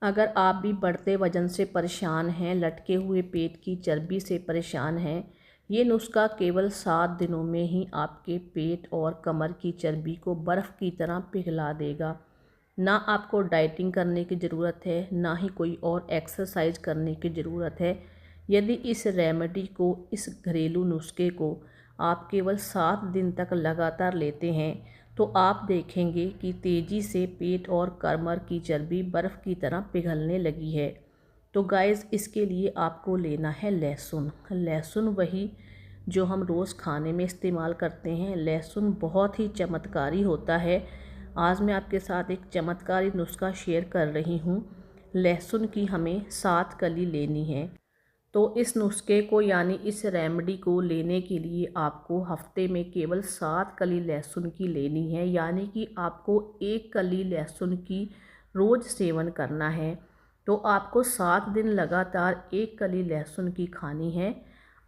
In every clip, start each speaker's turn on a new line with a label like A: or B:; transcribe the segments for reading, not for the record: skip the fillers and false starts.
A: अगर आप भी बढ़ते वजन से परेशान हैं, लटके हुए पेट की चर्बी से परेशान हैं, ये नुस्खा केवल 7 दिनों में ही आपके पेट और कमर की चर्बी को बर्फ़ की तरह पिघला देगा। ना आपको डाइटिंग करने की ज़रूरत है, ना ही कोई और एक्सरसाइज करने की ज़रूरत है। यदि इस रेमेडी को, इस घरेलू नुस्खे को आप केवल 7 दिन तक लगातार लेते हैं, तो आप देखेंगे कि तेज़ी से पेट और कमर की चर्बी बर्फ़ की तरह पिघलने लगी है। तो गाइज़, इसके लिए आपको लेना है लहसुन। लहसुन वही जो हम रोज़ खाने में इस्तेमाल करते हैं। लहसुन बहुत ही चमत्कारी होता है। आज मैं आपके साथ एक चमत्कारी नुस्खा शेयर कर रही हूँ। लहसुन की हमें 7 कली लेनी है। तो इस नुस्खे को, यानी इस रेमेडी को लेने के लिए आपको हफ्ते में केवल 7 कली लहसुन की लेनी है, यानी कि आपको 1 कली लहसुन की रोज़ सेवन करना है। तो आपको 7 दिन लगातार 1 कली लहसुन की खानी है।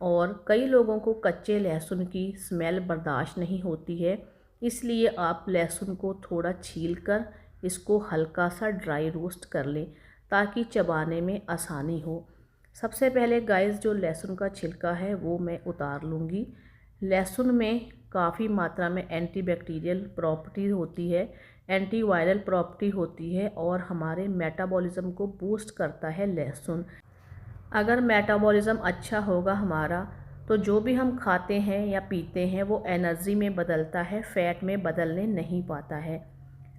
A: और कई लोगों को कच्चे लहसुन की स्मेल बर्दाश्त नहीं होती है, इसलिए आप लहसुन को थोड़ा छील कर इसको हल्का सा ड्राई रोस्ट कर लें ताकि चबाने में आसानी हो। सबसे पहले गाइस, जो लहसुन का छिलका है वो मैं उतार लूँगी। लहसुन में काफ़ी मात्रा में एंटीबैक्टीरियल प्रॉपर्टी होती है, एंटीवायरल प्रॉपर्टी होती है और हमारे मेटाबॉलिज्म को बूस्ट करता है लहसुन। अगर मेटाबॉलिज्म अच्छा होगा हमारा, तो जो भी हम खाते हैं या पीते हैं वो एनर्जी में बदलता है, फैट में बदलने नहीं पाता है।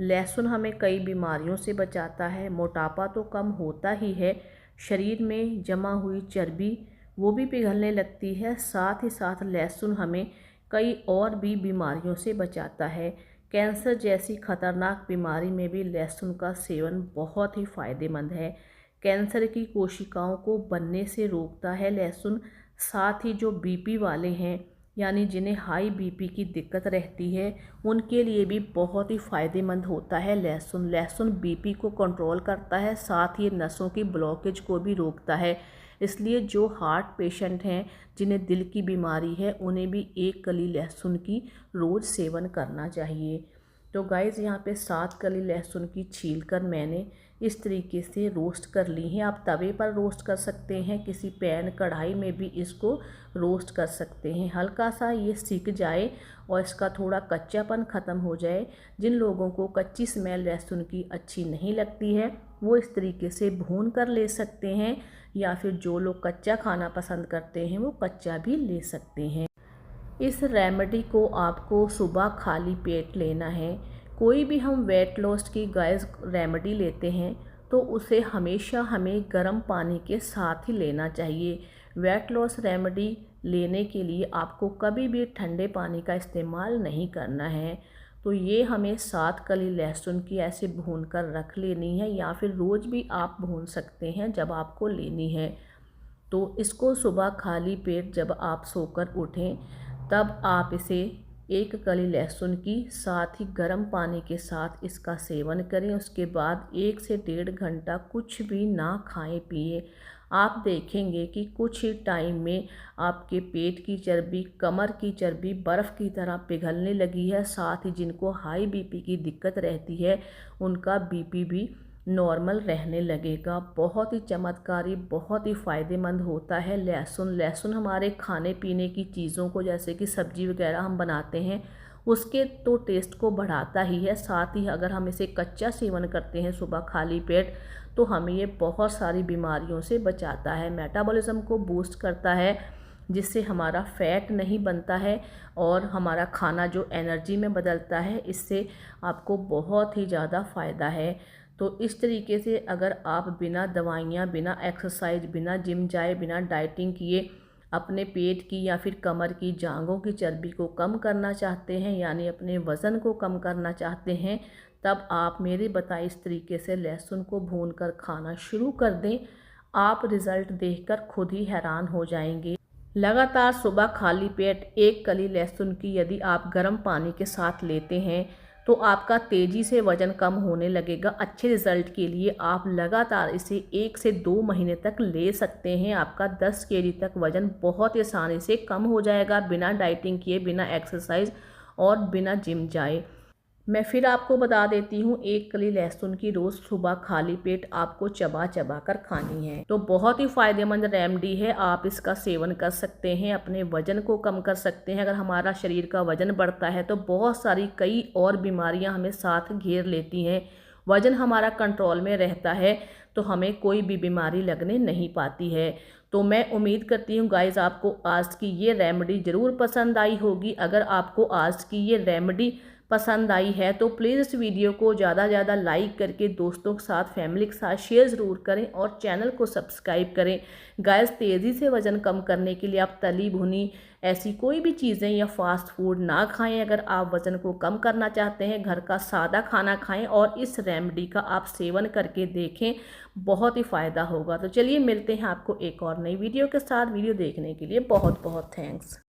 A: लहसुन हमें कई बीमारियों से बचाता है। मोटापा तो कम होता ही है, शरीर में जमा हुई चर्बी वो भी पिघलने लगती है। साथ ही साथ लहसुन हमें कई और भी बीमारियों से बचाता है। कैंसर जैसी खतरनाक बीमारी में भी लहसुन का सेवन बहुत ही फ़ायदेमंद है। कैंसर की कोशिकाओं को बनने से रोकता है लहसुन। साथ ही जो बीपी वाले हैं, यानी जिन्हें हाई बीपी की दिक्कत रहती है, उनके लिए भी बहुत ही फ़ायदेमंद होता है लहसुन। लहसुन बीपी को कंट्रोल करता है, साथ ही नसों की ब्लॉकेज को भी रोकता है। इसलिए जो हार्ट पेशेंट हैं, जिन्हें दिल की बीमारी है, उन्हें भी 1 कली लहसुन की रोज़ सेवन करना चाहिए। तो गाइज़, यहाँ पे 7 कली लहसुन की छील कर मैंने इस तरीके से रोस्ट कर ली हैं। आप तवे पर रोस्ट कर सकते हैं, किसी पैन कढ़ाई में भी इसको रोस्ट कर सकते हैं। हल्का सा ये सिक जाए और इसका थोड़ा कच्चापन ख़त्म हो जाए। जिन लोगों को कच्ची स्मेल लहसुन की अच्छी नहीं लगती है, वो इस तरीके से भून कर ले सकते हैं, या फिर जो लोग कच्चा खाना पसंद करते हैं वो कच्चा भी ले सकते हैं। इस रेमेडी को आपको सुबह खाली पेट लेना है। कोई भी हम वेट लॉस की गाइस रेमेडी लेते हैं तो उसे हमेशा हमें गर्म पानी के साथ ही लेना चाहिए। वेट लॉस रेमेडी लेने के लिए आपको कभी भी ठंडे पानी का इस्तेमाल नहीं करना है। तो ये हमें 7 कली लहसुन की ऐसे भून कर रख लेनी है, या फिर रोज़ भी आप भून सकते हैं जब आपको लेनी है। तो इसको सुबह खाली पेट जब आप सोकर उठें, तब आप इसे 1 कली लहसुन की साथ ही गर्म पानी के साथ इसका सेवन करें। उसके बाद 1 से 1.5 घंटा कुछ भी ना खाएं पिए। आप देखेंगे कि कुछ ही टाइम में आपके पेट की चर्बी, कमर की चर्बी बर्फ़ की तरह पिघलने लगी है। साथ ही जिनको हाई बीपी की दिक्कत रहती है, उनका बीपी भी नॉर्मल रहने लगेगा। बहुत ही चमत्कारी, बहुत ही फ़ायदेमंद होता है लहसुन। लहसुन हमारे खाने पीने की चीज़ों को, जैसे कि सब्ज़ी वगैरह हम बनाते हैं, उसके तो टेस्ट को बढ़ाता ही है। साथ ही अगर हम इसे कच्चा सेवन करते हैं सुबह खाली पेट, तो हमें ये बहुत सारी बीमारियों से बचाता है। मेटाबॉलिज्म को बूस्ट करता है, जिससे हमारा फैट नहीं बनता है, और हमारा खाना जो एनर्जी में बदलता है, इससे आपको बहुत ही ज़्यादा फ़ायदा है। तो इस तरीके से अगर आप बिना दवाइयाँ, बिना एक्सरसाइज, बिना जिम जाए, बिना डाइटिंग किए अपने पेट की या फिर कमर की, जांघों की चर्बी को कम करना चाहते हैं, यानी अपने वज़न को कम करना चाहते हैं, तब आप मेरे बताए इस तरीके से लहसुन को भूनकर खाना शुरू कर दें। आप रिज़ल्ट देखकर खुद ही हैरान हो जाएंगे। लगातार सुबह खाली पेट 1 कली लहसुन की यदि आप गर्म पानी के साथ लेते हैं, तो आपका तेज़ी से वज़न कम होने लगेगा। अच्छे रिज़ल्ट के लिए आप लगातार इसे 1 से 2 महीने तक ले सकते हैं। आपका 10 केजी तक वज़न बहुत आसानी से कम हो जाएगा, बिना डाइटिंग किए, बिना एक्सरसाइज और बिना जिम जाए। मैं फिर आपको बता देती हूँ, 1 कली लहसुन की रोज़ सुबह खाली पेट आपको चबा चबा कर खानी है। तो बहुत ही फ़ायदेमंद रेमेडी है, आप इसका सेवन कर सकते हैं, अपने वज़न को कम कर सकते हैं। अगर हमारा शरीर का वज़न बढ़ता है तो बहुत सारी कई और बीमारियाँ हमें साथ घेर लेती हैं। वज़न हमारा कंट्रोल में रहता है तो हमें कोई भी बीमारी लगने नहीं पाती है। तो मैं उम्मीद करती हूँ गाइज़ आपको आज की ये रेमेडी ज़रूर पसंद आई होगी। अगर आपको आज की ये रेमेडी पसंद आई है तो प्लीज़ इस वीडियो को ज़्यादा से ज़्यादा लाइक करके दोस्तों के साथ, फैमिली के साथ शेयर ज़रूर करें और चैनल को सब्सक्राइब करें। गाइस, तेज़ी से वज़न कम करने के लिए आप तली भुनी ऐसी कोई भी चीज़ें या फास्ट फूड ना खाएं। अगर आप वज़न को कम करना चाहते हैं, घर का सादा खाना खाएं और इस रेमेडी का आप सेवन करके देखें, बहुत ही फ़ायदा होगा। तो चलिए मिलते हैं आपको एक और नई वीडियो के साथ। वीडियो देखने के लिए बहुत बहुत थैंक्स।